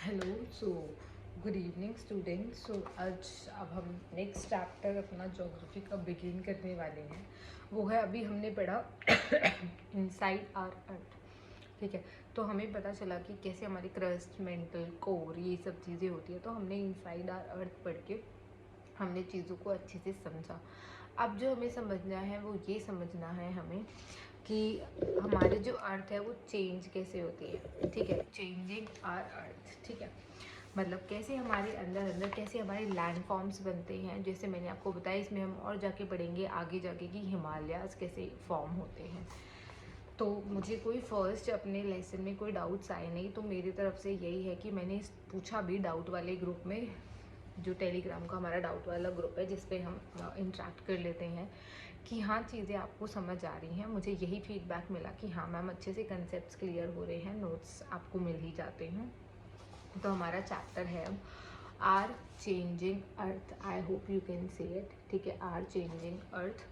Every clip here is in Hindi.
Hello. So good evening students. So आज अब हम नेक्स्ट चैप्टर अपना ज्योग्राफी का बिगिन करने वाले हैं। वो है, अभी हमने पढ़ा इनसाइड आवर अर्थ। ठीक है, तो हमें पता चला कि कैसे हमारी क्रस्ट, मेंटल, कोर, ये सब चीज़ें होती है। तो हमने इनसाइड आवर अर्थ पढ़ के हमने चीज़ों को अच्छे से समझा। अब जो हमें समझना है वो ये समझना है हमें कि हमारे जो अर्थ है वो चेंज कैसे होती है। ठीक है, चेंजिंग आर अर्थ। ठीक है, मतलब कैसे हमारे अंदर अंदर कैसे हमारे लैंड फॉर्म्स बनते हैं। जैसे मैंने आपको बताया, इसमें हम और जाके पढ़ेंगे आगे जाके कि हिमालयाज़ कैसे फॉर्म होते हैं। तो मुझे कोई फर्स्ट अपने लेसन में कोई डाउट्स आए नहीं, तो मेरी तरफ से यही है कि मैंने पूछा भी डाउट वाले ग्रुप में, जो टेलीग्राम का हमारा डाउट वाला ग्रुप है जिस पे हम इंटरेक्ट कर लेते हैं, कि हाँ चीज़ें आपको समझ आ रही हैं। मुझे यही फीडबैक मिला कि हाँ मैम अच्छे से कंसेप्ट्स क्लियर हो रहे हैं, नोट्स आपको मिल ही जाते हैं। तो हमारा चैप्टर है अब our changing earth. I hope you can say it. ठीक है, आर चेंजिंग अर्थ।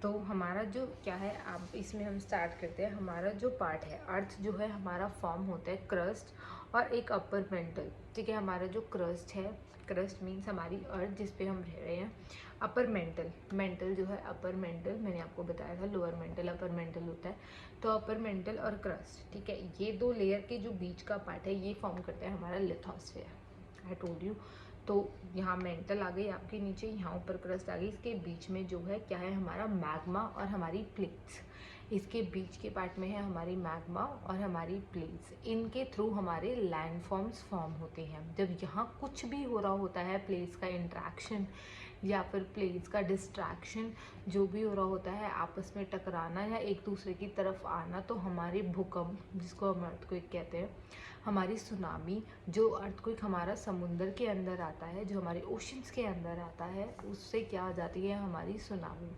तो हमारा जो क्या है, अब इसमें हम स्टार्ट करते हैं। हमारा जो पार्ट है अर्थ जो है हमारा फॉर्म होता है क्रस्ट और एक अपर मेंटल। ठीक है, हमारा जो क्रस्ट है, क्रस्ट मीन्स हमारी अर्थ जिस पे हम रह रहे हैं। अपर मेंटल, मेंटल जो है अपर मेंटल, मैंने आपको बताया था लोअर मेंटल अपर मेंटल होता है। तो अपर मेंटल और क्रस्ट, ठीक है, ये दो लेयर के जो बीच का पार्ट है ये फॉर्म करता है हमारा लिथोस्फेयर। I told you. तो यहाँ मेंटल आ गई आपके नीचे, यहाँ ऊपर क्रस्ट आ गई, इसके बीच में जो है क्या है हमारा मैग्मा और हमारी प्लेट्स। इसके बीच के पार्ट में है हमारी मैग्मा और हमारी प्लेट्स। इनके थ्रू हमारे लैंड फॉर्म्स फॉर्म होते हैं। जब यहाँ कुछ भी हो रहा होता है, प्लेट्स का इंट्रैक्शन या फिर प्लेट्स का डिस्ट्रैक्शन, जो भी हो रहा होता है, आपस में टकराना या एक दूसरे की तरफ आना, तो हमारे भूकंप, जिसको हम अर्थक्वेक कहते हैं, हमारी सुनामी, जो अर्थक्वेक हमारा समुंदर के अंदर आता है, जो हमारे ओशंस के अंदर आता है, उससे क्या आ जाती है हमारी सुनामी।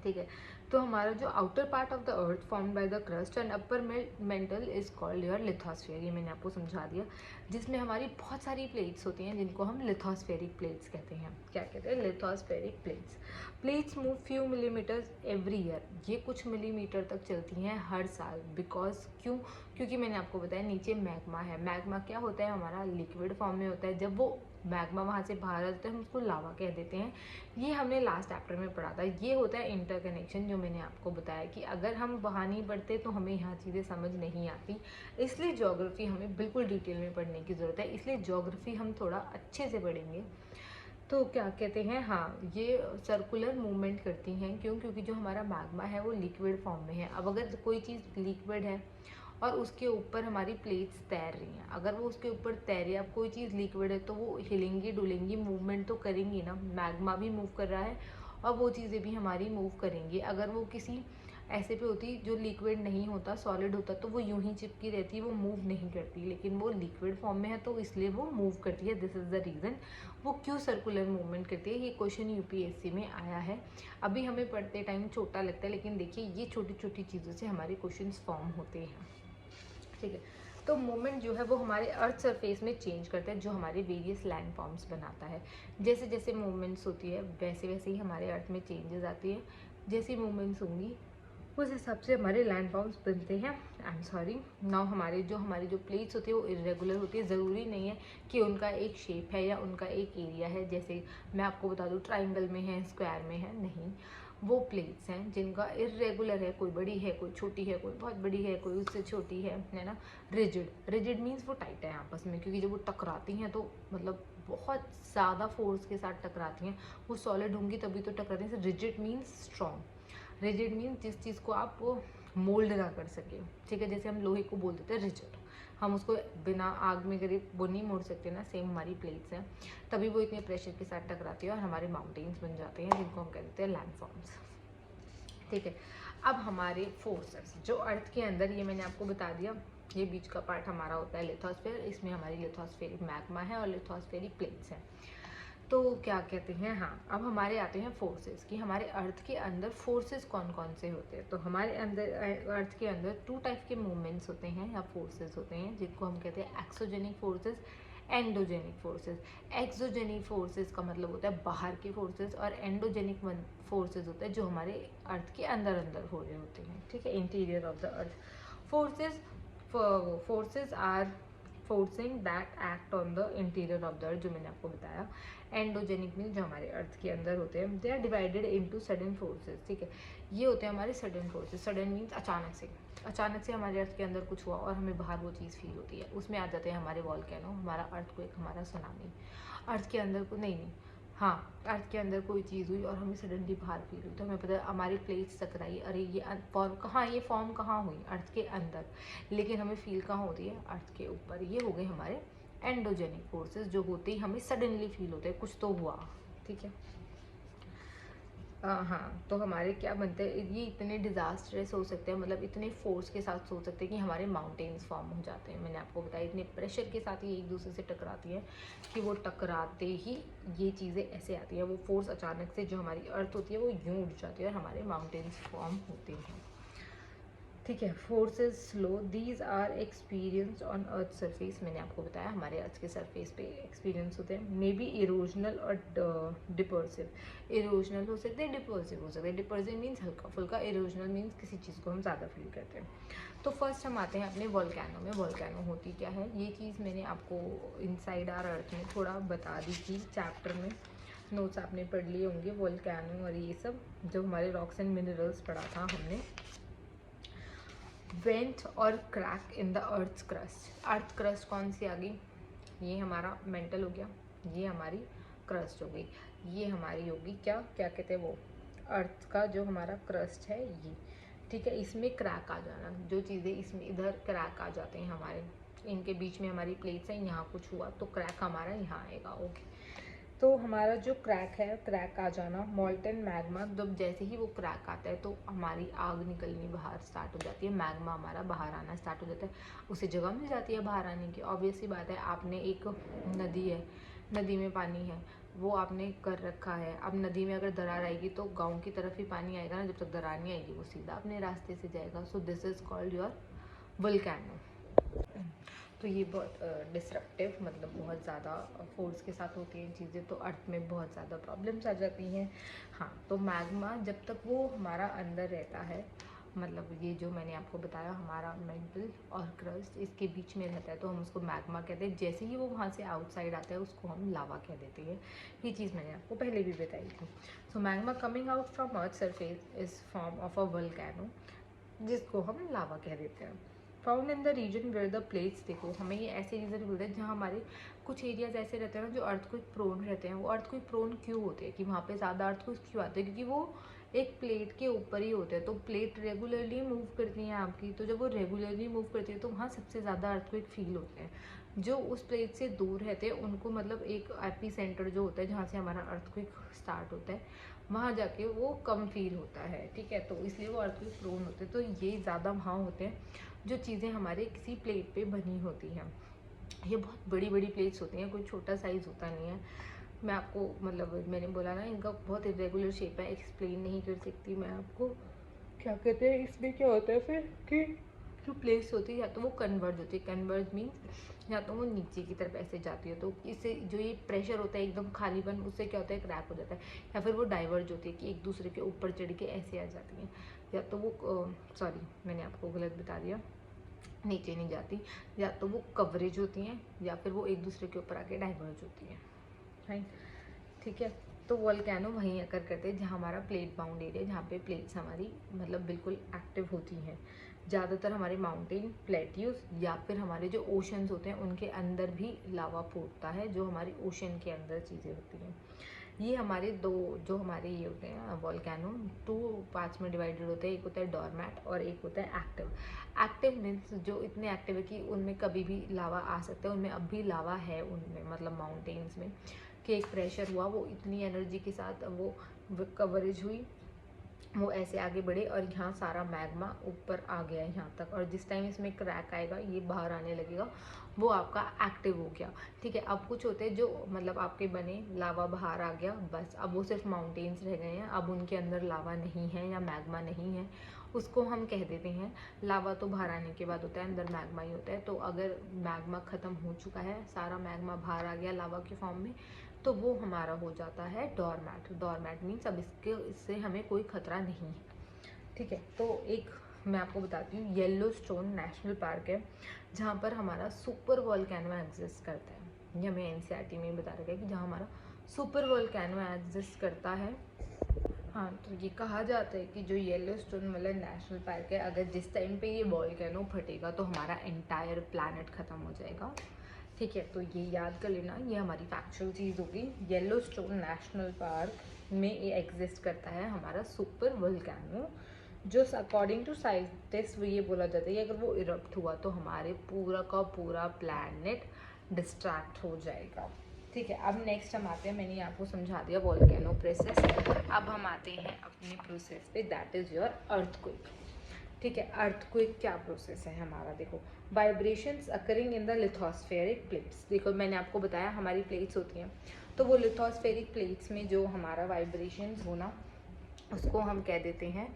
ठीक है, तो हमारा जो outer part of the earth formed by the crust and upper mantle is called your lithosphere. ये मैंने आपको समझा दिया, जिसमें हमारी बहुत सारी प्लेट्स होती हैं जिनको हम लिथोस्फेरिक प्लेट्स कहते हैं। क्या कहते हैं? Lithospheric plates. Plates move few millimetres every year. ये कुछ मिलीमीटर तक चलती हैं हर साल। बिकॉज क्यों? क्योंकि मैंने आपको बताया नीचे मैग्मा है। मैग्मा क्या होता है? हमारा लिक्विड फॉर्म में होता है। जब वो मैग्मा वहाँ से बाहर आता है हम उसको लावा कह देते हैं। ये हमने लास्ट चैप्टर में पढ़ा था। ये होता है इंटरकनेक्शन, जो मैंने आपको बताया कि अगर हम वहाँ नहीं पढ़ते तो हमें यहाँ चीज़ें समझ नहीं आती। इसलिए ज्योग्राफी हमें बिल्कुल डिटेल में पढ़ने की ज़रूरत है। इसलिए ज्योग्राफी हम थोड़ा अच्छे से पढ़ेंगे। तो क्या कहते हैं, हाँ, ये सर्कुलर मूवमेंट करती हैं। क्यों? क्योंकि जो हमारा मैग्मा है वो लिक्विड फॉर्म में है। अब अगर कोई चीज़ लिक्विड है और उसके ऊपर हमारी प्लेट्स तैर रही हैं, अगर वो उसके ऊपर तैरे, अब कोई चीज़ लिक्विड है तो वो हिलेंगी डुलेंगी, मूवमेंट तो करेंगी ना। मैग्मा भी मूव कर रहा है और वो चीज़ें भी हमारी मूव करेंगी। अगर वो किसी ऐसे पे होती जो लिक्विड नहीं होता, सॉलिड होता, तो वो यूं ही चिपकी रहती, वो मूव नहीं करती। लेकिन वो लिक्विड फॉर्म में है तो इसलिए वो मूव करती है। दिस इज़ द रीज़न वो क्यों सर्कुलर मूवमेंट करती है। ये क्वेश्चन यूपीएससी में आया है। अभी हमें पढ़ते टाइम छोटा लगता है, लेकिन देखिए ये छोटी छोटी चीज़ों से हमारे क्वेश्चन फॉर्म होते हैं। ठीक है, तो मूवमेंट जो है वो हमारे अर्थ सरफेस में चेंज करता है, जो हमारे वेरियस लैंड फॉर्म्स बनाता है। जैसे जैसे मूवमेंट्स होती है वैसे वैसे ही हमारे अर्थ में चेंजेस आती है। जैसी मूवमेंट्स होंगी उस हिसाब से हमारे लैंड फॉर्म्स बनते हैं। I am sorry. नाउ हमारी जो प्लेट्स होती है वो इरेगुलर होती है। ज़रूरी नहीं है कि उनका एक शेप है या उनका एक एरिया है। जैसे मैं आपको बता दूँ ट्राइंगल में है, स्क्वायर में है, नहीं। वो प्लेट्स हैं जिनका इरेगुलर है, कोई बड़ी है, कोई छोटी है, कोई बहुत बड़ी है, कोई उससे छोटी है ना। रिजिड, रिजिड मीन्स वो टाइट है आपस में, क्योंकि जब वो टकराती हैं तो मतलब बहुत ज़्यादा फोर्स के साथ टकराती हैं। वो सॉलिड होंगी तभी तो टकराती हैं। Rigid means strong. Rigid means जिस चीज़ को आप मोल्ड ना कर सके। ठीक है, जैसे हम लोहे को बोल देते हैं रिजिड, हम उसको बिना आग में करे वो नहीं मोड़ सकते ना। सेम हमारी प्लेट्स हैं, तभी वो इतने प्रेशर के साथ टकराती है और हमारे माउंटेन्स बन जाते हैं, जिनको हम कह देते हैं लैंड फॉर्म्स। ठीक है, अब हमारे फोर्सेस जो अर्थ के अंदर, ये मैंने आपको बता दिया, ये बीच का पार्ट हमारा होता है लिथोस्फेयर। इसमें हमारी लिथोस्फेरिक मैग्मा है और लिथोस्फेरिक प्लेट्स हैं। तो क्या कहते हैं, हाँ, अब हमारे आते हैं फोर्सेस, कि हमारे अर्थ के अंदर फोर्सेस कौन कौन से होते हैं। तो हमारे अंदर अर्थ के अंदर टू टाइप के मूवमेंट्स होते हैं या फोर्सेस होते हैं, जिनको हम कहते हैं exogenic forces, endogenic forces. Exogenic forces का मतलब होता है बाहर के फोर्सेस, और एंडोजेनिक फोर्सेस होते हैं जो हमारे अर्थ के अंदर अंदर हो रहे होते हैं। ठीक है, interior of the earth. Forces forces are forcing that act on the interior of the earth, जो मैंने आपको बताया। एंडोजेनिक मीन जो हमारे अर्थ के अंदर होते हैं, they are divided into sudden forces, ठीक है। ये होते हैं हमारे सडन फोर्सेस। सडन मीन्स अचानक से हमारे अर्थ के अंदर कुछ हुआ और हमें बाहर वो चीज़ फील होती है। उसमें आ जाते हैं हमारे वॉल्केनो, हमारा अर्थक्वेक, हमारा सुनामी। अर्थ के अंदर को नहीं, हाँ, अर्थ के अंदर कोई चीज़ हुई और हमें सडनली बाहर फील हुई, तो हमें पता है हमारी प्लेट्स टकराई, अरे ये फॉर्म कहाँ, ये फॉर्म कहाँ हुई, अर्थ के अंदर, लेकिन हमें फील कहाँ होती है, अर्थ के ऊपर। ये हो गए हमारे एंडोजेनिक फोर्सेस, जो होते ही हमें सडनली फील होते हैं, कुछ तो हुआ, ठीक है। हाँ, तो हमारे क्या बनते हैं, ये इतने डिज़ास्टर्स हो सकते हैं, मतलब इतने फोर्स के साथ हो सकते हैं कि हमारे माउंटेन्स फॉर्म हो जाते हैं। मैंने आपको बताया इतने प्रेशर के साथ ये एक दूसरे से टकराती हैं कि वो टकराते ही ये चीज़ें ऐसे आती हैं, वो फोर्स अचानक से जो हमारी अर्थ होती है वो यूँ उठ जाती है और हमारे माउंटेन्स फॉर्म होते हैं, ठीक है। Forces slow, these are experience on earth surface, मैंने आपको बताया हमारे अर्थ के सरफेस पे एक्सपीरियंस होते हैं। मे बी इरोजनल और डिपर्सिव, इरोजनल हो सकते हैं, डिपर्सिव हो सकते हैं। डिपर्सिव मीन्स हल्का फुल्का, इरोजनल मीन्स किसी चीज़ को हम ज़्यादा फील करते हैं। तो फर्स्ट हम आते हैं अपने वॉल्केनो में। वॉल्केनो होती क्या है, ये चीज़ मैंने आपको इनसाइड आवर अर्थ में थोड़ा बता दी थी चैप्टर में, नोट्स आपने पढ़ लिए होंगे, वॉल्केनो और ये सब जो हमारे रॉक्स एंड मिनरल्स पढ़ा था हमने। वेंट और crack in the earth crust, earth crust कौन सी आ गई, ये हमारा मेंटल हो गया, ये हमारी क्रस्ट हो गई, ये हमारी होगी क्या क्या कहते हैं वो, अर्थ का जो हमारा क्रस्ट है ये, ठीक है। इसमें क्रैक आ जाना, जो चीज़ें इसमें इधर क्रैक आ जाते हैं हमारे, इनके बीच में हमारी प्लेट्स हैं, यहाँ कुछ हुआ तो क्रैक हमारा यहाँ आएगा, ओके। तो हमारा जो क्रैक है, क्रैक आ जाना, मॉल्टन मैग्मा, जब जैसे ही वो क्रैक आता है तो हमारी आग निकलनी बाहर स्टार्ट हो जाती है, मैग्मा हमारा बाहर आना स्टार्ट हो जाता है, उसे जगह मिल जाती है बाहर आने की। ऑब्वियस सी बात है, आपने एक नदी है, नदी में पानी है, वो आपने कर रखा है, अब नदी में अगर दरार आएगी तो गाँव की तरफ ही पानी आएगा ना, जब तक दरार नहीं आएगी वो सीधा अपने रास्ते से जाएगा। So this is called your volcano. तो ये बहुत डिसरप्टिव, मतलब बहुत ज़्यादा फोर्स के साथ होती हैं चीज़ें, तो अर्थ में बहुत ज़्यादा प्रॉब्लम्स आ जाती हैं। हाँ, तो मैग्मा जब तक वो हमारा अंदर रहता है, मतलब ये जो मैंने आपको बताया हमारा मेंटल और क्रस्ट इसके बीच में रहता है, तो हम उसको मैग्मा कहते हैं। जैसे ही वो वहाँ से आउटसाइड आता है उसको हम लावा कह देते हैं। ये चीज़ मैंने आपको पहले भी बताई थी। So magma coming out from earth surface is form of a volcano, जिसको हम लावा कह देते हैं। Found in the region where the plates, देखो हमें ये ऐसे रीजन मिलते हैं जहाँ हमारे कुछ एरियाज ऐसे रहते हैं ना जो अर्थक्वेक प्रोन रहते हैं। वो अर्थक्वेक प्रोन क्यों होते हैं, कि वहाँ पे ज़्यादा अर्थक्वेक क्यों आते हैं, क्योंकि वो एक प्लेट के ऊपर ही होते हैं, तो प्लेट रेगुलरली मूव करती हैं आपकी, तो जब वो रेगुलरली मूव करती है तो वहाँ सबसे ज़्यादा अर्थक्वेक फील होते हैं। जो उस प्लेट से दूर रहते हैं उनको, मतलब एक एपी सेंटर जो होता है जहाँ से हमारा अर्थक्वेक स्टार्ट होता है, वहाँ जाके वो कम फील होता है, ठीक है। तो इसलिए वो अर्थक्वेक प्रोन होते हैं। तो ये ज़्यादा वहाँ होते हैं जो चीज़ें हमारे किसी प्लेट पे बनी होती हैं। ये बहुत बड़ी बड़ी प्लेट्स होती हैं, कोई छोटा साइज़ होता नहीं है। मैं आपको, मतलब मैंने बोला ना इनका बहुत इरेगुलर शेप है, एक्सप्लेन नहीं कर सकती मैं आपको। क्या कहते हैं इसमें, क्या होता है फिर कि जो प्लेट्स होती है या तो वो कन्वर्ज होती है, कन्वर्ज मीन्स या तो वो नीचे की तरफ ऐसे जाती है, तो इससे जो ये प्रेशर होता है एकदम खालीपन, उससे क्या होता है क्रैक हो जाता है। या फिर वो डाइवर्ज होती है कि एक दूसरे के ऊपर चढ़ के ऐसे आ जाती हैं, या तो वो सॉरी मैंने आपको गलत बता दिया, नीचे नहीं जाती, या तो वो कवरेज होती हैं या फिर वो एक दूसरे के ऊपर आके डाइवर्ज होती हैं, राइट, ठीक है। तो वोल्केनो वहीं आकर करते हैं जहाँ हमारा प्लेट बाउंड एरिया, जहाँ पे प्लेट्स हमारी मतलब बिल्कुल एक्टिव होती हैं। ज़्यादातर हमारे माउंटेन, प्लेट्यूज या फिर हमारे जो ओशंस होते हैं उनके अंदर भी लावा फूटता है, जो हमारे ओशन के अंदर चीज़ें होती हैं। ये हमारे दो जो हमारे ये होते हैं वोल्केनो, 2 पार्ट्स में डिवाइडेड होते हैं, एक होता है डोरमैट और एक होता है एक्टिव। एक्टिव मीन्स जो इतने एक्टिव है कि उनमें कभी भी लावा आ सकता है, उनमें अब भी लावा है उनमें, मतलब माउंटेन्स में, कि एक प्रेशर हुआ, वो इतनी एनर्जी के साथ वो कवरेज हुई, वो ऐसे आगे बढ़े और यहाँ सारा मैग्मा ऊपर आ गया है यहाँ तक, और जिस टाइम इसमें क्रैक आएगा ये बाहर आने लगेगा, वो आपका एक्टिव हो गया, ठीक है। अब कुछ होते हैं जो मतलब आपके बने, लावा बाहर आ गया, बस अब वो सिर्फ माउंटेन्स रह गए हैं, अब उनके अंदर लावा नहीं है या मैग्मा नहीं है, उसको हम कह देते हैं लावा तो बाहर आने के बाद होता है, अंदर मैग्मा ही होता है। तो अगर मैग्मा ख़त्म हो चुका है, सारा मैग्मा बाहर आ गया लावा के फॉर्म में, तो वो हमारा हो जाता है डोरमैट। डोरमैट मीन्स अब इससे हमें कोई खतरा नहीं है, ठीक है। तो एक मैं आपको बताती हूँ, येलोस्टोन नेशनल पार्क है जहाँ पर हमारा सुपर वोल्केनो एग्जिस्ट करता है। ये हमें एनसीईआरटी में बता रखा है कि जहाँ हमारा सुपर वोल्केनो एग्जिस्ट करता है। हाँ, तो ये कहा जाता है कि जो येलोस्टोन वाला नेशनल पार्क है, अगर जिस टाइम पे ये वोल्केनो फटेगा तो हमारा एंटायर प्लैनेट ख़त्म हो जाएगा। ठीक है, तो ये याद कर लेना, ये हमारी फैक्चुअल चीज़ होगी। येलोस्टोन नेशनल पार्क में ये एग्जिस्ट करता है हमारा सुपर वोल्केनो, जो अकॉर्डिंग टू साइंटिस्ट वो ये बोला जाता है कि अगर वो इरप्ट हुआ तो हमारे पूरा का पूरा प्लैनेट डिस्ट्रैक्ट हो जाएगा। ठीक है, अब नेक्स्ट हम आते हैं, मैंने आपको समझा दिया वोल्केनो प्रोसेस। अब हम आते हैं अपने प्रोसेस पे, दैट इज़ योर अर्थक्वेक। ठीक है, अर्थक्वेक क्या प्रोसेस है हमारा, देखो vibrations occurring in the lithospheric plates. देखो मैंने आपको बताया हमारी प्लेट्स होती हैं, तो वो लिथोस्फेरिक प्लेट्स में जो हमारा वाइब्रेशंस होना, उसको हम कह देते हैं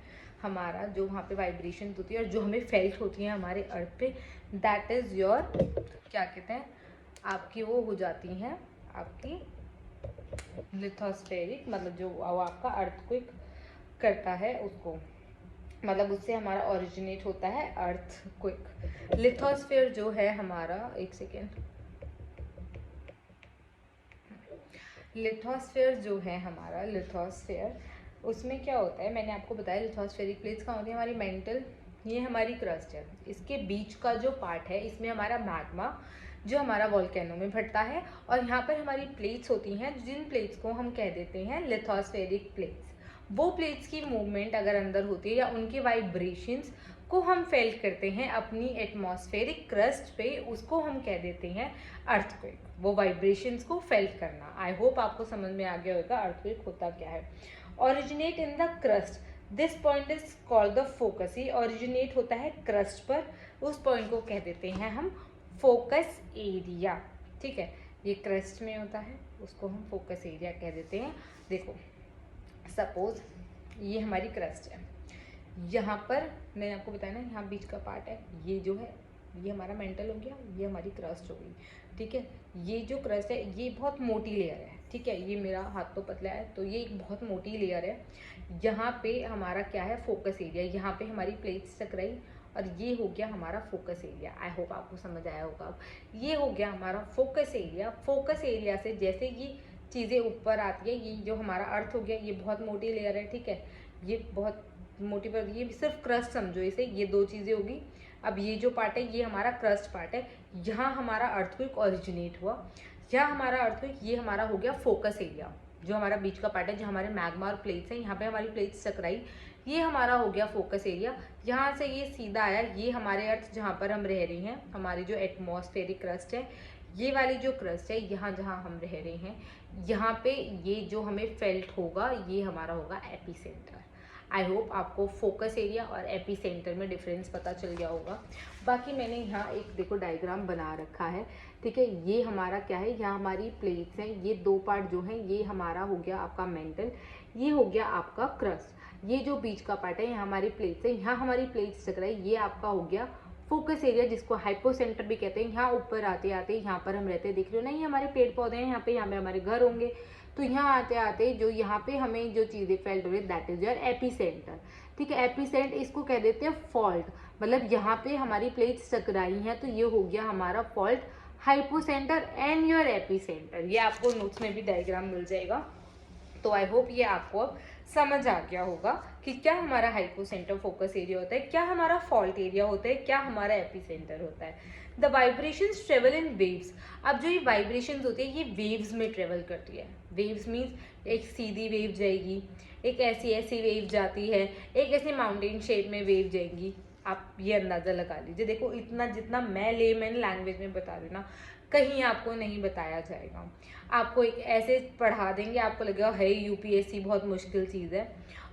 हमारा, जो वहाँ पे वाइब्रेशन होती है और जो हमें फेल्ट होती है हमारे अर्थ पे, दैट इज़ योर क्या कहते हैं आपकी, वो हो जाती हैं आपकी लिथोस्फेरिक, मतलब जो आपका अर्थक्वेक करता है उसको, मतलब उससे हमारा ओरिजिनेट होता है अर्थक्वेक। लिथोस्फेयर जो है हमारा, एक सेकेंड, लिथोस्फेयर जो है हमारा, लिथोस्फेयर उसमें क्या होता है, मैंने आपको बताया लिथोस्फेरिक प्लेट्स कहाँ होती है हमारी, मेंटल, ये हमारी क्रस्ट है, इसके बीच का जो पार्ट है इसमें हमारा मैग्मा जो हमारा वोल्केनो में फटता है, और यहाँ पर हमारी प्लेट्स होती हैं, जिन प्लेट्स को हम कह देते हैं लिथोस्फेरिक प्लेट्स। वो प्लेट्स की मूवमेंट अगर अंदर होती है या उनके वाइब्रेशंस को हम फेल करते हैं अपनी एटमॉस्फेरिक क्रस्ट पे, उसको हम कह देते हैं अर्थक्वेक। वो वाइब्रेशंस को फेल करना। आई होप आपको समझ में आ गया होगा अर्थक्वेक होता क्या है। Originate in the crust, this point is called the focus. ये ओरिजिनेट होता है क्रस्ट पर, उस पॉइंट को कह देते हैं हम फोकस एरिया। ठीक है, ये क्रस्ट में होता है, उसको हम फोकस एरिया कह देते हैं। देखो सपोज ये हमारी क्रस्ट है, यहाँ पर मैंने आपको बताया ना, यहाँ बीच का पार्ट है, ये जो है ये हमारा मेंटल हो गया, ये हमारी क्रस्ट हो गई। ठीक है, ये जो क्रस्ट है ये बहुत मोटी लेयर है। ठीक है, ये मेरा हाथ तो पतला है, तो ये एक बहुत मोटी लेयर है। यहाँ पे हमारा क्या है, फोकस एरिया, यहाँ पे हमारी प्लेट्स टकराई और ये हो गया हमारा फोकस एरिया। आई होप आपको समझ आया होगा। ये हो गया हमारा फोकस एरिया। फोकस एरिया से जैसे ये चीज़ें ऊपर आती है, ये जो हमारा अर्थ हो गया, ये बहुत मोटी लेयर है। ठीक है, ये बहुत मोटी पर, ये सिर्फ क्रस्ट समझो इसे, ये दो चीज़ें होगी। अब ये जो पार्ट है ये हमारा क्रस्ट पार्ट है, यहाँ हमारा अर्थक्वेक ओरिजिनेट हुआ, यहाँ हमारा अर्थक्वेक, ये हमारा हो गया फोकस एरिया, जो हमारा बीच का पार्ट है, जो हमारे मैग्मा और प्लेट्स हैं, यहाँ पे हमारी प्लेट्स टकराई, ये हमारा हो गया फोकस एरिया। यहाँ से ये सीधा आया, ये हमारे अर्थ जहाँ पर हम रह रहे हैं, हमारी जो एटमॉस्फेरिक क्रस्ट है, ये वाली जो क्रस्ट है यहाँ जहाँ हम रह रहे हैं, यहाँ पे ये जो हमें फेल्ट होगा ये हमारा होगा एपिसेंटर। आई होप आपको फोकस एरिया और एपिसेंटर में डिफरेंस पता चल गया होगा। बाकी मैंने यहाँ एक देखो डायग्राम बना रखा है। ठीक है, ये हमारा क्या है, यहाँ हमारी प्लेट्स हैं, ये दो पार्ट जो हैं ये हमारा हो गया आपका मेंटल, ये हो गया आपका क्रस्ट। ये जो बीच का पार्ट है यहाँ हमारी प्लेट्स है, यहाँ हमारी प्लेट्स टकराई, ये आपका हो गया फोकस एरिया, जिसको हाइपोसेंटर भी कहते हैं। यहाँ ऊपर आते आते यहाँ पर हम रहते हैं, देख रहे हो ना, ये हमारे पेड़ पौधे हैं, यहाँ पे हमारे घर होंगे, तो यहाँ आते आते जो यहाँ पे हमें जो चीज़ें फेल्ट हो रही है दैट इज योर एपिसेंटर। ठीक है, एपिसेंट इसको कह देते हैं फॉल्ट, मतलब यहाँ पे हमारी प्लेट्स टकराई हैं तो ये हो गया हमारा fault. Hypocentre and your epicentre, ये आपको नोट्स में भी डायग्राम मिल जाएगा। तो आई होप ये आपको अब समझ आ गया होगा कि क्या हमारा हाइपोसेंटर फोकस एरिया होता है, क्या हमारा फॉल्ट एरिया होता है, क्या हमारा एपिसेंटर होता है। The vibrations travel in waves. अब जो ये वाइब्रेशंस होती है ये वेव्स में ट्रेवल करती है। वेव्स मीन्स एक सीधी वेव जाएगी, एक ऐसी वेव जाती है, एक ऐसे माउंटेन शेप में वेव जाएगी। आप ये अंदाज़ा लगा लीजिए। देखो इतना जितना मैं लेमैन लैंग्वेज में बता रही हूँ ना, कहीं आपको नहीं बताया जाएगा। आपको एक ऐसे पढ़ा देंगे, आपको लगेगा है यूपीएससी बहुत मुश्किल चीज़ है।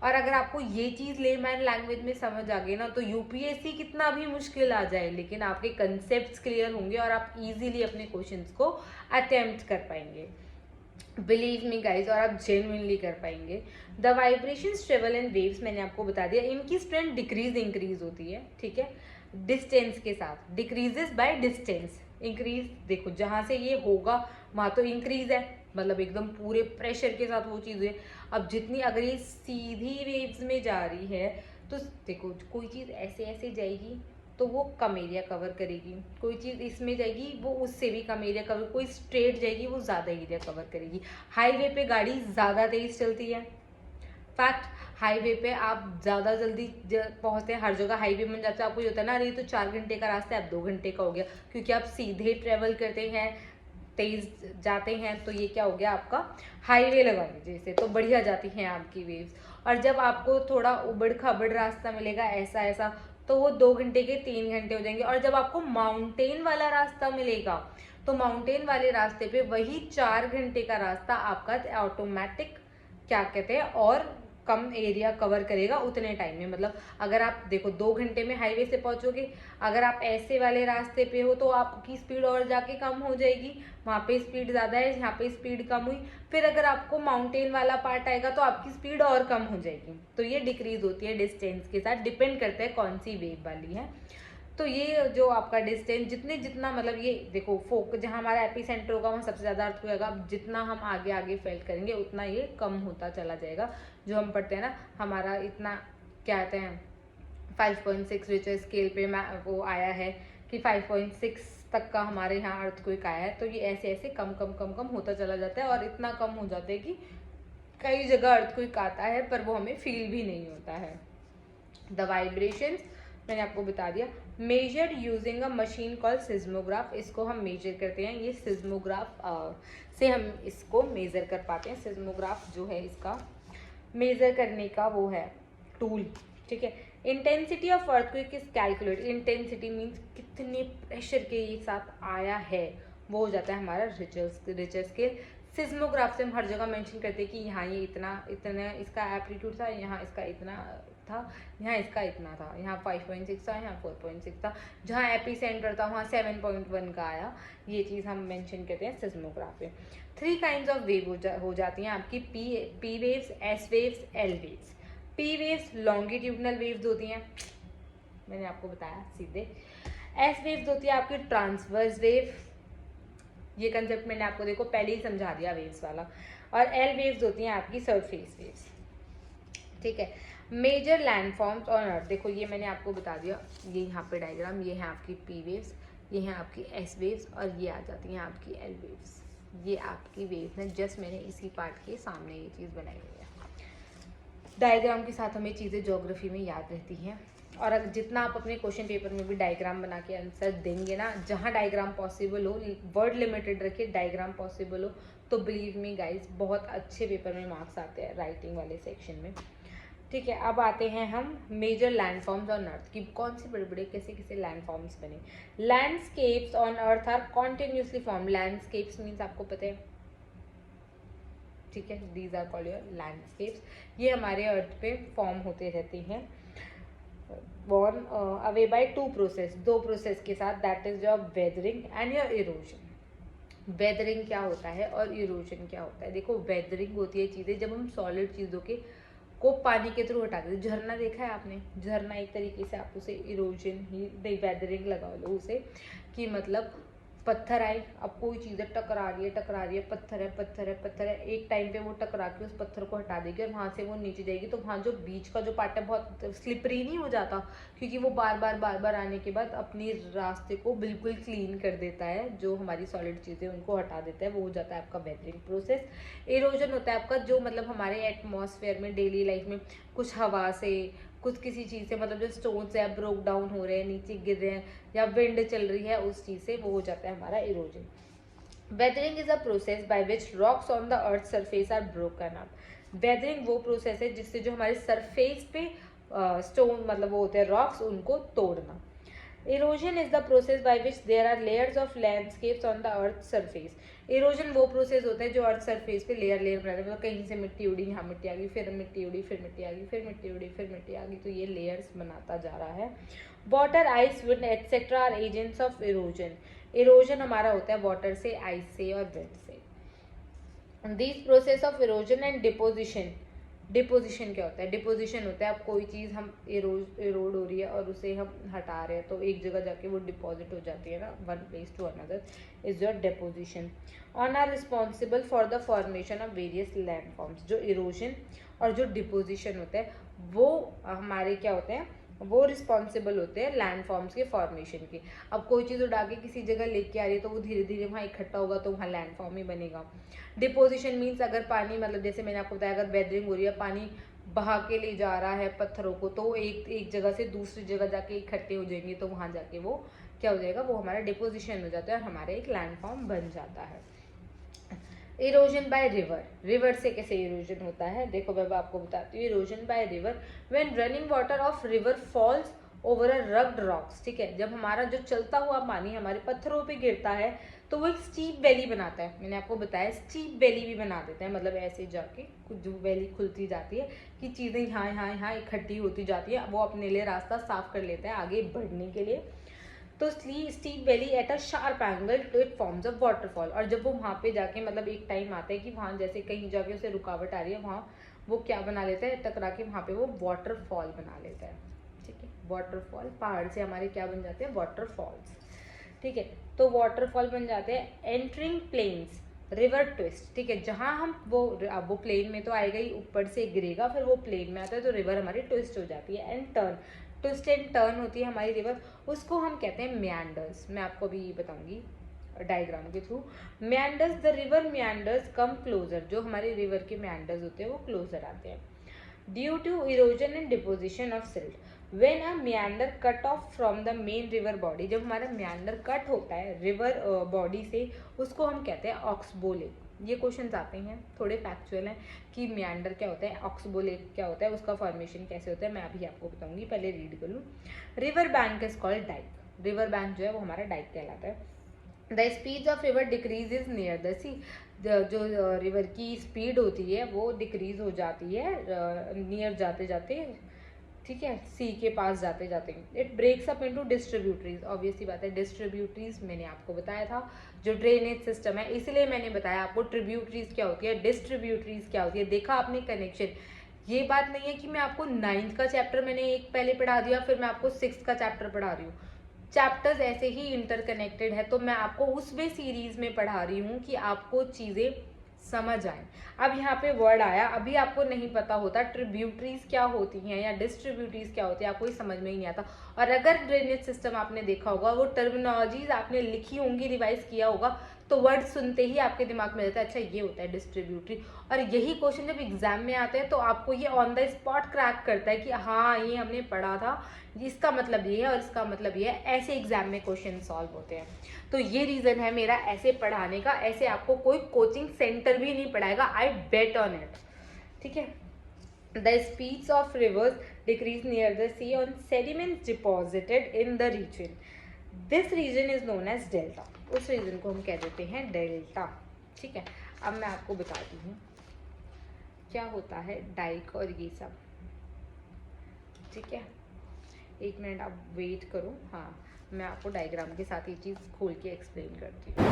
और अगर आपको ये चीज़ लेमैन लैंग्वेज में समझ आ गई ना, तो यूपीएससी कितना भी मुश्किल आ जाए लेकिन आपके कंसेप्ट्स क्लियर होंगे और आप इजीली अपने क्वेश्चंस को अटेम्प्ट कर पाएंगे। बिलीव मी गाइज, और आप जेन्युइनली कर पाएंगे। The vibrations travel in waves, मैंने आपको बता दिया, इनकी स्ट्रेंथ डिक्रीज इंक्रीज होती है। ठीक है, डिस्टेंस के साथ, डिक्रीजेस बाय डिस्टेंस, इंक्रीज। देखो जहाँ से ये होगा वहाँ तो इंक्रीज है, मतलब एकदम पूरे प्रेशर के साथ वो चीज़ है। अब जितनी अगर ये सीधी वेव्स में जा रही है तो देखो कोई चीज़ ऐसे ऐसे जाएगी तो वो कम एरिया कवर करेगी, कोई चीज़ इसमें जाएगी वो उससे भी कम एरिया कवर, कोई स्ट्रेट जाएगी वो ज़्यादा एरिया कवर करेगी। हाईवे पे गाड़ी ज़्यादा तेज़ चलती है, फैक्ट। हाईवे पे आप ज़्यादा जल्दी पहुँचते हैं, हर जगह हाईवे बन जाता है, आपको ये होता है ना, अरे तो 4 घंटे का रास्ता है अब 2 घंटे का हो गया, क्योंकि आप सीधे ट्रेवल करते हैं, तेज जाते हैं, तो ये क्या हो गया आपका हाईवे लगा लीजिए इसे, तो बढ़िया जाती हैं आपकी वेव्स। और जब आपको थोड़ा उबड़ खाबड़ रास्ता मिलेगा ऐसा ऐसा, तो वो 2 घंटे के 3 घंटे हो जाएंगे। और जब आपको माउंटेन वाला रास्ता मिलेगा तो माउंटेन वाले रास्ते पे वही 4 घंटे का रास्ता आपका ऑटोमेटिक क्या कहते हैं और कम एरिया कवर करेगा उतने टाइम में। मतलब अगर आप देखो 2 घंटे में हाईवे से पहुंचोगे, अगर आप ऐसे वाले रास्ते पे हो तो आपकी स्पीड और जाके कम हो जाएगी, वहाँ पे स्पीड ज़्यादा है, यहाँ पे स्पीड कम हुई। फिर अगर आपको माउंटेन वाला पार्ट आएगा तो आपकी स्पीड और कम हो जाएगी, तो ये डिक्रीज होती है डिस्टेंस के साथ, डिपेंड करता है कौन सी वेव वाली है। तो ये जो आपका डिस्टेंस जितना मतलब ये देखो फोक जहाँ हमारा एपी सेंटर होगा वहाँ सबसे ज़्यादा अर्थ होगा, जितना हम आगे आगे फेल्ट करेंगे उतना ये कम होता चला जाएगा। जो हम पढ़ते हैं ना, हमारा इतना क्या कहते हैं 5.6 रिचर स्केल पे वो आया है कि 5.6 तक का हमारे यहाँ अर्थक्वेक आया है, तो ये ऐसे ऐसे कम कम कम कम होता चला जाता है, और इतना कम हो जाता है कि कई जगह अर्थक्वेक आता है पर वो हमें फील भी नहीं होता है। द वाइब्रेशंस मैंने आपको बता दिया। Measured using a machine call seismograph, इसको हम मेजर करते हैं, ये सिज्मोग्राफ से हम इसको मेजर कर पाते हैं। सिज्मोग्राफ जो है इसका मेजर करने का वो है टूल, ठीक है। Intensity of earthquake is calculate, intensity means कितने प्रेशर के साथ आया है, वो हो जाता है हमारा रिचर स्केल। सिज्मोग्राफ से हम हर जगह मेंशन करते हैं कि यहाँ ये इतना इतना इसका एप्टीट्यूड था, यहाँ इसका इतना था, यहाँ इसका इतना था, यहाँ 5.6 था, यहाँ 4.6 था, जहाँ एपी सेंटर था वहाँ 7.1 का आया। ये चीज़ हम मेंशन करते हैं सिज्मोग्राफ में। 3 काइंड्स ऑफ वेव हो जाती हैं आपकी, P waves, S waves, L waves. P waves longitudinal waves होती हैं, मैंने आपको बताया सीधे। एस वेव्स होती है आपकी ट्रांसवर्स वेव, ये कंसेप्ट मैंने आपको देखो पहले ही समझा दिया वेव्स वाला। और एल वेव्स होती हैं आपकी सरफेस वेव्स, ठीक है। मेजर लैंडफॉर्म्स ऑन अर्थ, देखो ये मैंने आपको बता दिया, ये यहाँ पे डायग्राम, ये है आपकी पी वेव्स, ये है आपकी एस वेव्स, और ये आ जाती हैं आपकी एल वेव्स। ये आपकी वेव्स हैं, जस्ट मैंने इसी पार्ट के सामने ये चीज़ बनाई हुई है। डायग्राम के साथ हमें चीज़ें ज्योग्राफी में याद रहती हैं, और अगर जितना आप अपने क्वेश्चन पेपर में भी डायग्राम बना के आंसर देंगे ना, जहाँ डायग्राम पॉसिबल हो, वर्ड लिमिटेड रखिए, डायग्राम पॉसिबल हो, तो बिलीव मी गाइस बहुत अच्छे पेपर में मार्क्स आते हैं राइटिंग वाले सेक्शन में, ठीक है। अब आते हैं हम मेजर लैंडफॉर्म्स ऑन अर्थ की, कौन से बड़े बड़े कैसे कैसे लैंडफॉर्म्स बने। Landscapes on earth are continuously form, landscapes means आपको पता है, ठीक है, these are called your landscapes, ये हमारे अर्थ पे फॉर्म होते रहते हैं, born away by 2 process, 2 process के साथ, that is your weathering and your erosion. Weathering क्या होता है और इरोजन क्या होता है। देखो वेदरिंग होती है चीज़ें जब हम सॉलिड चीज़ों के को पानी के थ्रू हटा देते, झरना देखा है आपने, झरना एक तरीके से आप उसे इरोजन ही नहीं, वेदरिंग लगा लो उसे, कि मतलब पत्थर आए, अब कोई चीज़ें टकरा रही है, पत्थर है पत्थर है पत्थर है, एक टाइम पे वो टकरा के उस पत्थर को हटा देगी और वहाँ से वो नीचे जाएगी, तो वहाँ जो बीच का जो पार्ट है बहुत स्लिपरी नहीं हो जाता, क्योंकि वो बार बार आने के बाद अपनी रास्ते को बिल्कुल क्लीन कर देता है, जो हमारी सॉलिड चीज़ें उनको हटा देता है, वो हो जाता है आपका वेदरिंग प्रोसेस। इरोजन होता है आपका जो मतलब हमारे एटमॉस्फेयर में डेली लाइफ में कुछ हवा से, कुछ किसी चीज़ से, मतलब जो स्टोन्स है ब्रोक डाउन हो रहे हैं, नीचे गिर रहे हैं, या विंड चल रही है, उस चीज़ से वो हो जाता है हमारा erosion. Weathering is a process by which rocks on the earth surface are broken up. Weathering वो प्रोसेस है जिससे जो हमारे सरफेस पे स्टोन मतलब वो होते हैं रॉक्स, उनको तोड़ना। Erosion is the process by which there are layers of landscapes on the earth surface. Erosion वो प्रोसेस होता है जो अर्थ सरफेस पे लेयर लेयर बनाते हैं, मतलब कहीं से मिट्टी उड़ी, यहाँ मिट्टी आ गई, फिर मिट्टी उड़ी, फिर मिट्टी आ गई, फिर मिट्टी उड़ी, फिर मिट्टी आ गई, तो ये लेयर्स बनाता जा रहा है। Water, ice, wind etcetera are agents of erosion. Erosion हमारा होता है वाटर से, आइस से और विंड से। This process of erosion and deposition, deposition क्या होता है, डिपोजिशन होता है अब कोई चीज़ हम इरोड हो रही है और उसे हम हटा रहे हैं, तो एक जगह जाके वो डिपॉजिट हो जाती है ना, one place to another, is your deposition. On are responsible for the formation of various landforms, जो इरोजन और जो डिपोजिशन होता है वो हमारे क्या होते हैं, वो रिस्पॉन्सिबल होते हैं लैंडफॉर्म्स के फॉर्मेशन के। अब कोई चीज़ उड़ा के किसी जगह लेके आ रही है तो वो धीरे धीरे वहाँ इकट्ठा होगा तो वहाँ लैंडफॉर्म ही बनेगा। डिपोजिशन मीन्स अगर पानी, मतलब जैसे मैंने आपको बताया, अगर वेदरिंग हो रही है, पानी बहा के ले जा रहा है पत्थरों को, तो एक जगह से दूसरी जगह जाके इकट्ठे हो जाएंगे, तो वहाँ जाके वो क्या हो जाएगा, वो हमारा डिपोजिशन हो जाता है और हमारा एक लैंडफॉर्म बन जाता है। इरोजन बाय रिवर, रिवर से कैसे इरोजन होता है, देखो मैं आपको बताती हूँ। Erosion by river, when running water of river false over a rugged rocks, ठीक है, जब हमारा जो चलता हुआ पानी हमारे पत्थरों पे गिरता है तो वो एक स्टीप वैली बनाता है। मैंने आपको बताया स्टीप वैली भी बना देता है, मतलब ऐसे जाके कुछ जो वैली खुलती जाती है कि चीज़ें यहाँ इकट्ठी होती जाती है, वो अपने लिए रास्ता साफ कर लेता है आगे बढ़ने के लिए। तो steep valley at a sharp angle to it forms a waterfall, और जब वो वहाँ पे जाके, मतलब एक टाइम आता है कि वहाँ जैसे कहीं जाके उसे रुकावट आ रही है, वहाँ वो क्या बना लेता है, टकरा के वहाँ पे वो वाटरफॉल बना लेता है। ठीक है, वाटरफॉल, पहाड़ से हमारे क्या बन जाते हैं, वाटरफॉल्स। ठीक है, तो वाटरफॉल बन जाते हैं। एंटरिंग प्लेन्स, रिवर ट्विस्ट, ठीक है, जहाँ हम वो प्लेन में तो आएगा ही, ऊपर से गिरेगा, फिर वो प्लेन में आता है तो रिवर हमारी ट्विस्ट हो जाती है। And turn, twist and turn होती है हमारी रिवर, उसको हम कहते हैं म्यांडर्स। मैं आपको अभी बताऊंगी डायग्राम के through. Meanders, the river meanders come closer, जो हमारे रिवर के म्यांडर्स होते हैं वो क्लोजर आते हैं। Due to erosion and deposition of silt, when a meander cut off from the main river body, जब हमारा म्यांडर कट होता है रिवर बॉडी से, उसको हम कहते हैं ऑक्सबो लेक। ये क्वेश्चंस आते हैं, थोड़े फैक्चुअल हैं कि म्यांडर क्या होता है, ऑक्सबो लेक क्या होता है, उसका फॉर्मेशन कैसे होता है, मैं अभी आपको बताऊंगी, पहले रीड कर लूँ। River bank is called dyke, river bank जो है वो हमारा डाइक कहलाता है। The speed of river decrease is near the sea, जो रिवर की स्पीड होती है वो डिक्रीज हो जाती है नियर जाते जाते, ठीक है, सी के पास जाते जाते। It breaks up into distributaries, obvious सी बात है, डिस्ट्रीब्यूटरीज मैंने आपको बताया था जो ड्रेनेज सिस्टम है, इसलिए मैंने बताया आपको ट्रिब्यूटरीज क्या होती है, डिस्ट्रीब्यूटरीज क्या होती है। देखा आपने कनेक्शन, ये बात नहीं है कि मैं आपको 9th का चैप्टर मैंने एक पहले पढ़ा दिया फिर मैं आपको 6th का चैप्टर पढ़ा रही हूँ। चैप्टर्स ऐसे ही इंटरकनेक्टेड है, तो मैं आपको उस वे सीरीज में पढ़ा रही हूँ कि आपको चीज़ें समझ आए। अब यहाँ पे वर्ड आया, अभी आपको नहीं पता होता ट्रिब्यूटरीज क्या होती हैं या डिस्ट्रीब्यूटरीज क्या होती है, आपको समझ में ही नहीं आता। और अगर ड्रेनेज सिस्टम आपने देखा होगा, वो टर्मिनोलॉजीज आपने लिखी होंगी, रिवाइज किया होगा, तो वर्ड सुनते ही आपके दिमाग में रहता है अच्छा ये होता है डिस्ट्रीब्यूटरी। और यही क्वेश्चन जब एग्जाम में आते हैं तो आपको ये ऑन द स्पॉट क्रैक करता है कि हाँ ये हमने पढ़ा था, इसका मतलब ये है और इसका मतलब ये है, ऐसे एग्जाम में क्वेश्चन सॉल्व होते हैं। तो ये रीज़न है मेरा ऐसे पढ़ाने का, ऐसे आपको कोई कोचिंग सेंटर भी नहीं पढ़ाएगा, आई बेट ऑन इट। ठीक है, the speeds of rivers decrease near the sea on sediments deposited in the region, this region is known as delta, उस रीजन को हम कह देते हैं डेल्टा। ठीक है, अब मैं आपको बताती हूँ क्या होता है डाइक और ये सब। ठीक है, एक मिनट आप वेट करो, हाँ मैं आपको डायग्राम के साथ ये चीज़ खोल के एक्सप्लेन करती हूँ।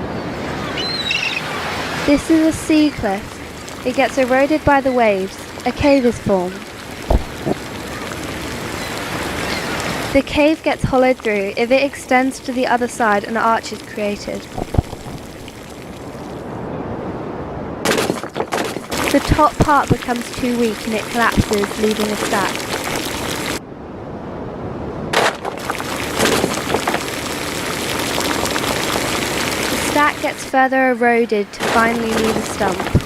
This is a sea cliff. It gets eroded by the waves. A cave is formed. The cave gets hollowed through. If it extends to the other side, an arch is created. The top part becomes too weak and it collapses, leaving a stack. The stack gets further eroded to finally leave a stump.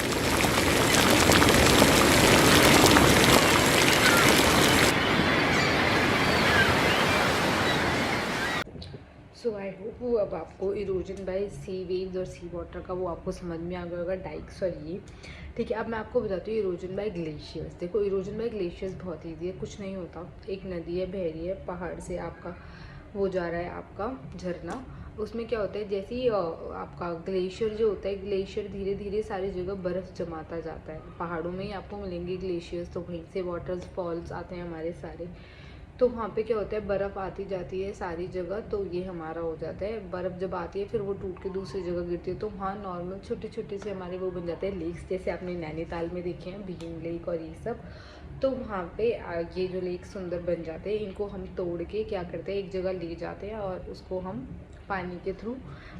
So I hope वो अब आपको इरोजन बाय सी वेव्स और सी वाटर का वो आपको समझ में आ गया होगा, डाइक्स और ये। ठीक है, अब मैं आपको बताती हूँ इरोजन बाय ग्लेशियर्स। देखो इरोजन बाय ग्लेशियर्स बहुत ईजी है, कुछ नहीं होता, एक नदी है, बह रही है, पहाड़ से आपका वो जा रहा है आपका झरना, उसमें क्या होता है जैसे ही आपका ग्लेशियर जो होता है, ग्लेशियर धीरे धीरे सारी जगह बर्फ़ जमाता जाता है, पहाड़ों में ही आपको मिलेंगे ग्लेशियर्स, तो वहीं से वाटरफॉल्स आते हैं हमारे सारे। तो वहाँ पे क्या होता है बर्फ़ आती जाती है सारी जगह, तो ये हमारा हो जाता है, बर्फ़ जब आती है फिर वो टूट के दूसरी जगह गिरती है, तो वहाँ नॉर्मल छोटे छोटे से हमारे वो बन जाते हैं लेक्स, जैसे आपने नैनीताल में देखे हैं भीम लेक और ये सब। तो वहाँ पे ये जो लेक सुंदर बन जाते हैं, इनको हम तोड़ के क्या करते हैं एक जगह ले जाते हैं और उसको हम पानी के थ्रू,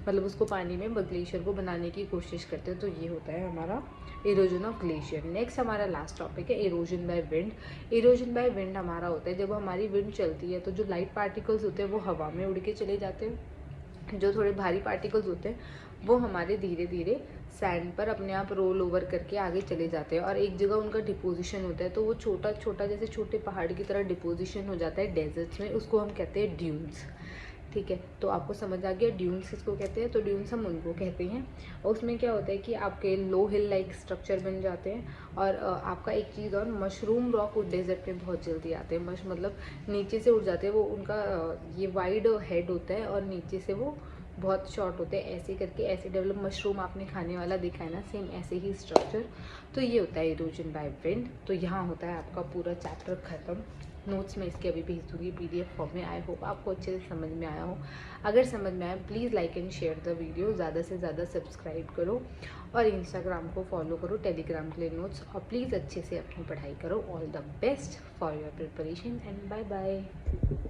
मतलब उसको पानी में ग्लेशियर को बनाने की कोशिश करते हैं। तो ये होता है हमारा इरोजन ऑफ ग्लेशियर। नेक्स्ट हमारा लास्ट टॉपिक है erosion by wind. Erosion by wind हमारा होता है जब हमारी विंड चलती है तो जो लाइट पार्टिकल्स होते हैं वो हवा में उड़ के चले जाते हैं, जो थोड़े भारी पार्टिकल्स होते हैं वो हमारे धीरे धीरे सैंड पर अपने आप रोल ओवर करके आगे चले जाते हैं और एक जगह उनका डिपोजिशन होता है। तो वो छोटा छोटा जैसे छोटे पहाड़ की तरह डिपोजिशन हो जाता है डेजर्ट्स में, उसको हम कहते हैं ड्यून्स। ठीक है, तो आपको समझ आ गया ड्यून्स किसको कहते हैं। तो ड्यून्स हम उनको कहते हैं और उसमें क्या होता है कि आपके लो हिल लाइक स्ट्रक्चर बन जाते हैं। और आपका एक चीज़ और, मशरूम रॉक उस डेजर्ट में बहुत जल्दी आते हैं। मतलब नीचे से उड़ जाते हैं वो, उनका ये वाइड हेड होता है और नीचे से वो बहुत शॉर्ट होते हैं, ऐसे करके ऐसे डेवलप। मशरूम आपने खाने वाला देखा है ना, सेम ऐसे ही स्ट्रक्चर। तो ये होता है इरोजन बाय विंड। तो यहाँ होता है आपका पूरा चैप्टर ख़त्म। नोट्स में इसके अभी भेज दूँगी PDF फॉर्म में। आई होप आपको अच्छे से समझ में आया हो। अगर समझ में आया please like and share the video, ज़्यादा से ज़्यादा सब्सक्राइब करो और इंस्टाग्राम को फॉलो करो, टेलीग्राम के लिए नोट्स, और प्लीज़ अच्छे से अपनी पढ़ाई करो। All the best for your preparation and bye bye.